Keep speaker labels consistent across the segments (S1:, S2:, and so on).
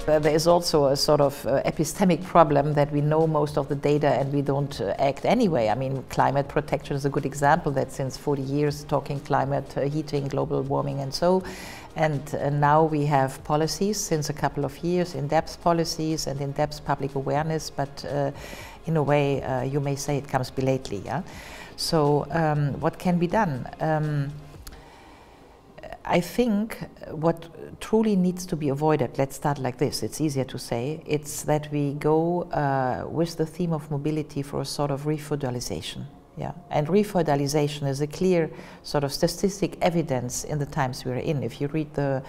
S1: There is also a sort of epistemic problem that we know most of the data and we don't act anyway. I mean, climate protection is a good example that since 40 years talking climate, heating, global warming and so. And now we have policies since a couple of years, in-depth policies and in-depth public awareness, but in a way you may say it comes belatedly. Yeah? So what can be done? I think what truly needs to be avoided, let's start like this, it's easier to say, it's that we go with the theme of mobility for a sort of refeudalization. Yeah. And refeudalization is a clear sort of statistic evidence in the times we're in. If you read the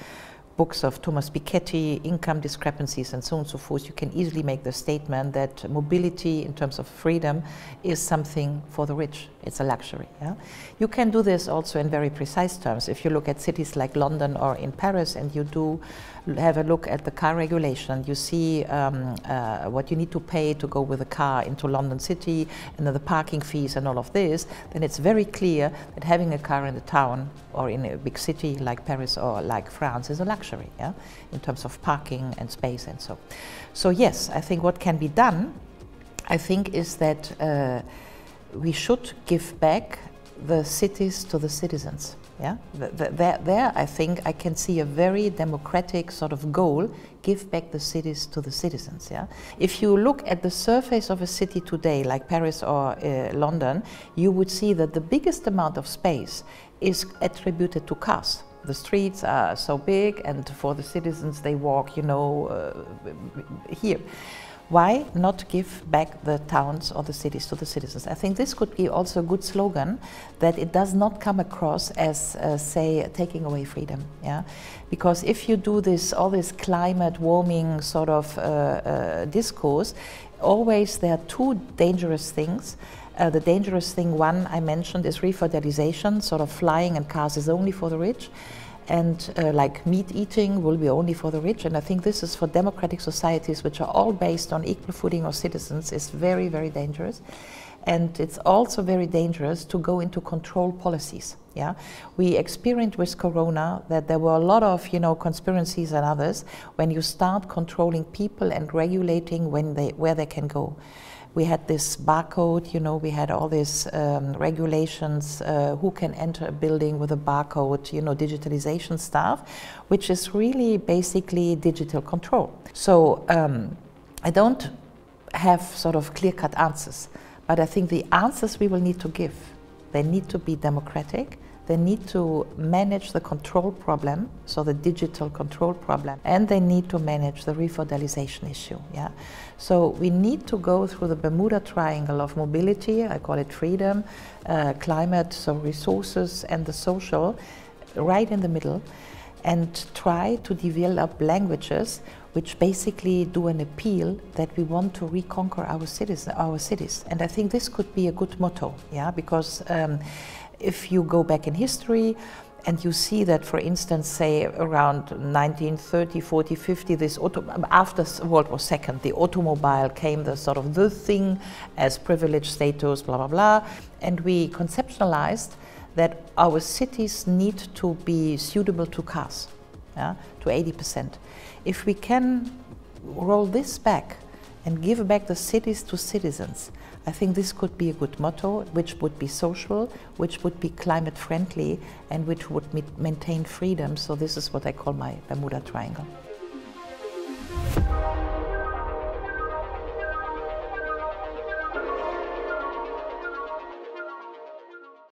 S1: books of Thomas Piketty, income discrepancies and so on and so forth, you can easily make the statement that mobility in terms of freedom is something for the rich. It's a luxury. Yeah? You can do this also in very precise terms. If you look at cities like London or in Paris and you do have a look at the car regulation, you see what you need to pay to go with a car into London City and then the parking fees and all of this, then it's very clear that having a car in the town or in a big city like Paris or like France is a luxury, yeah, in terms of parking and space and so. So yes, I think what can be done, I think, is that we should give back the cities to the citizens. Yeah, there I think I can see a very democratic sort of goal: give back the cities to the citizens. Yeah, if you look at the surface of a city today, like Paris or London, you would see that the biggest amount of space is attributed to cars. The streets are so big, and for the citizens, they walk, you know, here. Why not give back the towns or the cities to the citizens? I think this could be also a good slogan, that it does not come across as, say, taking away freedom. Yeah, because if you do this, all this climate warming sort of discourse, always there are two dangerous things. The dangerous thing, one I mentioned, is refeudalization, sort of flying and cars is only for the rich. And like meat eating will be only for the rich. And I think this is for democratic societies, which are all based on equal footing of citizens, is very, very dangerous. And it's also very dangerous to go into control policies. Yeah, we experienced with Corona that there were a lot of, you know, conspiracies and others when you start controlling people and regulating where they can go. We had this barcode, you know, we had all these regulations, who can enter a building with a barcode, you know, digitalization stuff, which is really basically digital control. So I don't have sort of clear-cut answers, but I think the answers we will need to give, they need to be democratic. They need to manage the control problem, so the digital control problem, and they need to manage the refeudalization issue. Yeah, so we need to go through the Bermuda Triangle of mobility. I call it freedom, climate, so resources, and the social, right in the middle, and try to develop languages which basically do an appeal that we want to reconquer our cities. And I think this could be a good motto. Yeah, because if you go back in history and you see that, for instance, say around 1930, 40, 50, after World War II, the automobile came the sort of the thing as privileged status, blah, blah, blah. And we conceptualized that our cities need to be suitable to cars, yeah, to 80%. If we can roll this back and give back the cities to citizens, I think this could be a good motto, which would be social, which would be climate friendly, and which would maintain freedom. So this is what I call my Bermuda Triangle.